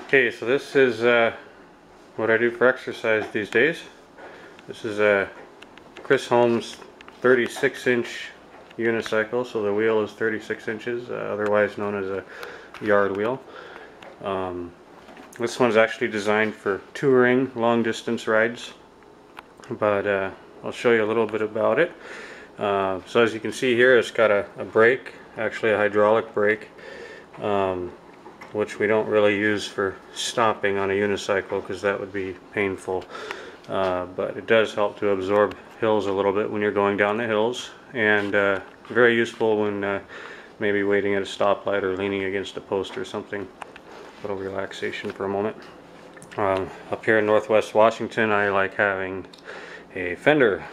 Okay, so this is what I do for exercise these days. This is a Chris Holmes 36-inch unicycle, so the wheel is 36 inches, otherwise known as a yard wheel. This one's actually designed for touring, long distance rides, but I'll show you a little bit about it. So as you can see here, it's got a brake, actually a hydraulic brake, which we don't really use for stopping on a unicycle because that would be painful. But it does help to absorb hills a little bit when you're going down the hills, and very useful when maybe waiting at a stoplight or leaning against a post or something. A little relaxation for a moment. Up here in Northwest Washington, I like having a fender.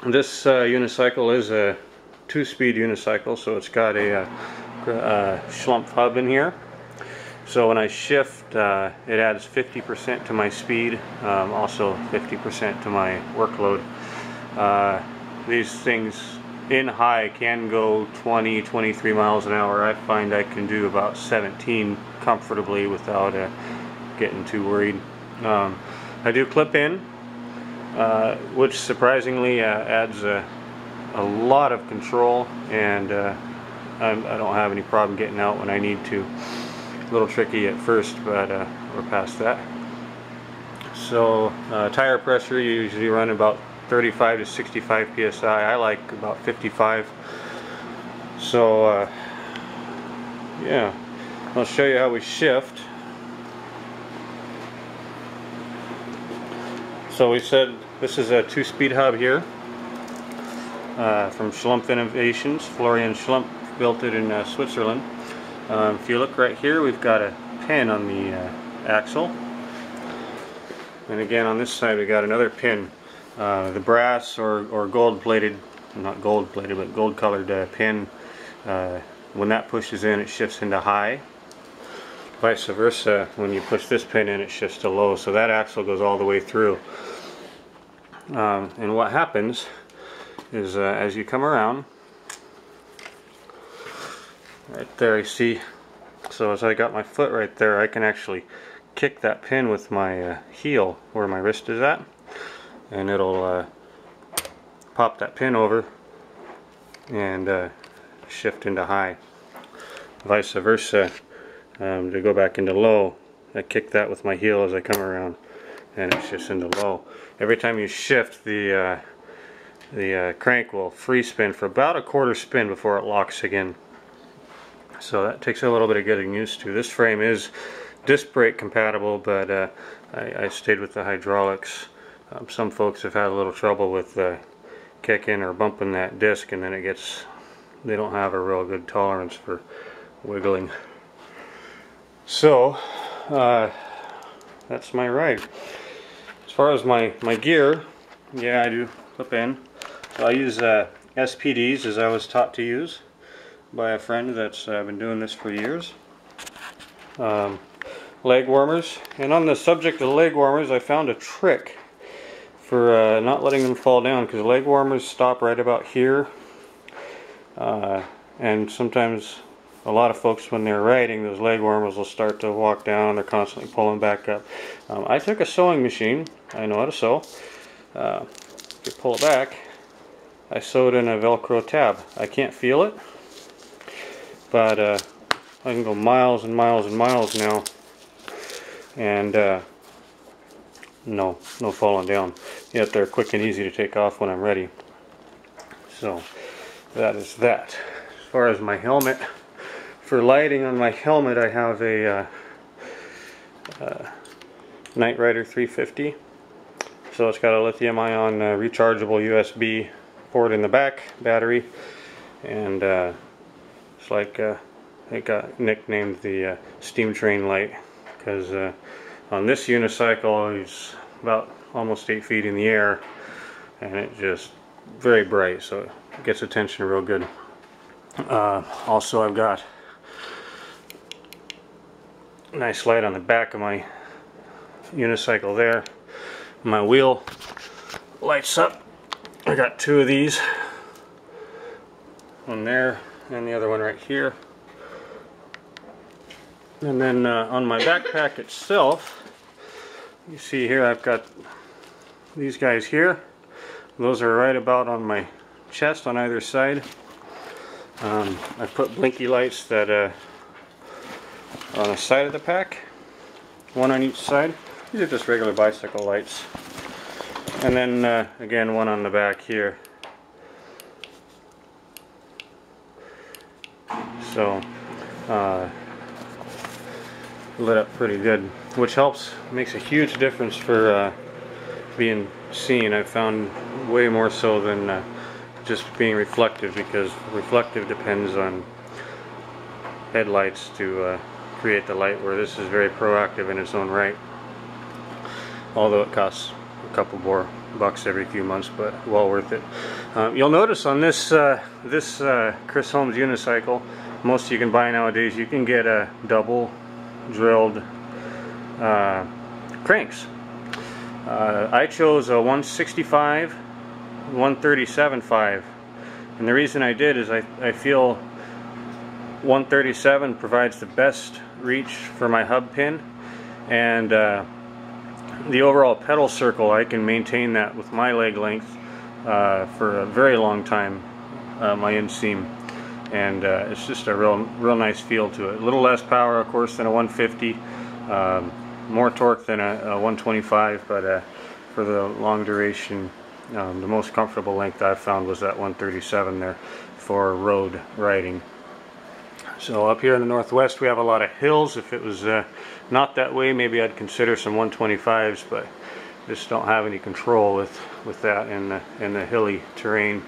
This unicycle is a 2-speed unicycle, so it's got a Schlumpf hub in here. So when I shift, it adds 50% to my speed, also 50% to my workload. These things in high can go 20-23 miles an hour. I find I can do about 17 comfortably without getting too worried. I do clip in, which surprisingly adds a lot of control, and I don't have any problem getting out when I need to. A little tricky at first, but we're past that. So tire pressure, you usually run about 35 to 65 psi. I like about 55. So yeah, I'll show you how we shift. So we said this is a 2-speed hub here from Schlumpf Innovations. Florian Schlumpf built it in Switzerland. If you look right here, we've got a pin on the axle, and again on this side we got another pin. The brass or gold-plated, not gold-plated, but gold-colored pin, when that pushes in, it shifts into high. Vice versa, when you push this pin in, it shifts to low, so that axle goes all the way through. And what happens is as you come around, right there you see, so as I got my foot right there, I can actually kick that pin with my heel where my wrist is at, and it'll pop that pin over and shift into high. Vice versa, to go back into low, I kick that with my heel as I come around, and it shifts into low. Every time you shift, the crank will free spin for about a quarter spin before it locks again. So that takes a little bit of getting used to. This frame is disc brake compatible, but I stayed with the hydraulics. Some folks have had a little trouble with kicking or bumping that disc, and then they don't have a real good tolerance for wiggling. So that's my ride. As far as my gear, yeah, I do clip in. So I use SPDs, as I was taught to use by a friend that's been doing this for years. Leg warmers, and on the subject of leg warmers, I found a trick for not letting them fall down, because leg warmers stop right about here, and sometimes a lot of folks, when they're riding, those leg warmers will start to walk down and they're constantly pulling back up. I took a sewing machine, I know how to sew. If you pull it back, I sewed in a Velcro tab. I can't feel it, but I can go miles and miles and miles now, and no falling down. Yet they're quick and easy to take off when I'm ready. So that is that. As far as my helmet, for lighting on my helmet, I have a Knight Rider 350. So it's got a lithium-ion rechargeable USB port in the back, battery, and it's like it got nicknamed the steam train light, because on this unicycle it's about almost 8 feet in the air, and it just very bright, so it gets attention real good. Also, I've got a nice light on the back of my unicycle there. My wheel lights up. I got 2 of these, one there and the other one right here. And then on my backpack itself, you see here I've got these guys here. Those are right about on my chest on either side. I put blinky lights that are on the side of the pack, one on each side. These are just regular bicycle lights. And then again, one on the back here. So lit up pretty good, which makes a huge difference for being seen. I've found way more so than just being reflective, because reflective depends on headlights to create the light, where this is very proactive in its own right, although it costs a couple more bucks every few months, but well worth it. You'll notice on this Chris Holmes unicycle, most you can buy nowadays, you can get a double drilled cranks. I chose a 165 137.5, and the reason I did is I feel 137 provides the best reach for my hub pin, and the overall pedal circle, I can maintain that with my leg length for a very long time, my inseam, and it's just a real nice feel to it. A little less power, of course, than a 150, more torque than a 125, but for the long duration, the most comfortable length I've found was that 137 there for road riding. So up here in the Northwest we have a lot of hills. If it was not that way, maybe I'd consider some 125s, but just don't have any control with that in the hilly terrain.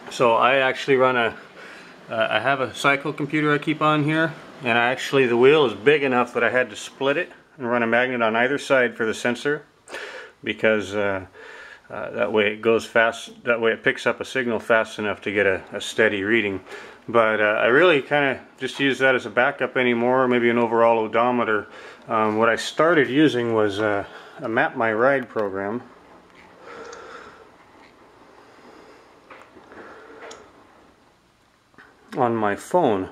So I actually run I have a cycle computer I keep on here, and the wheel is big enough that I had to split it and run a magnet on either side for the sensor, because that way it goes fast, that way it picks up a signal fast enough to get a steady reading. But I really kind of just use that as a backup anymore, maybe an overall odometer. What I started using was a Map My Ride program. On my phone.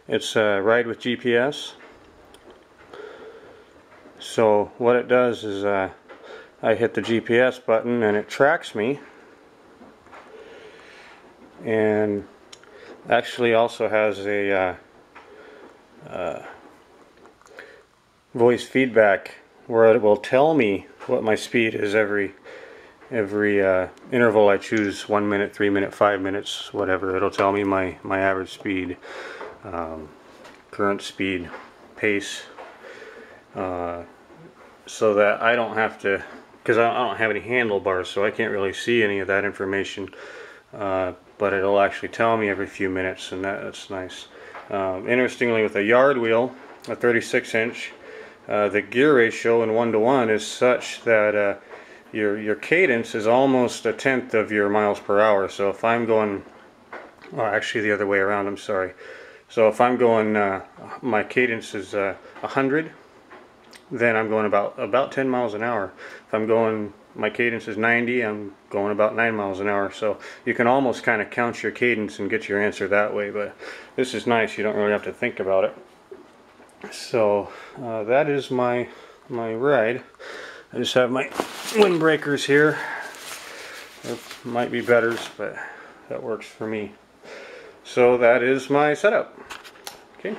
It's Ride with GPS. So what it does is I hit the GPS button and it tracks me, and actually also has a voice feedback where it will tell me what my speed is every interval I choose, 1 minute, 3 minutes, 5 minutes, whatever. It'll tell me my average speed, current speed, pace, so that I don't have to, because I don't have any handlebars, so I can't really see any of that information, but it'll actually tell me every few minutes, and that's nice. Interestingly, with a yard wheel, a 36-inch, the gear ratio in 1:1 is such that your cadence is almost 1/10 of your miles per hour. So if I'm going, well, actually the other way around, I'm sorry. So if I'm going, my cadence is 100, then I'm going about 10 miles an hour. If I'm going, my cadence is 90, I'm going about 9 miles an hour. So you can almost kind of count your cadence and get your answer that way, but this is nice, you don't really have to think about it. So that is my ride. I just have my windbreakers here. There might be betters, but that works for me. So that is my setup. Okay.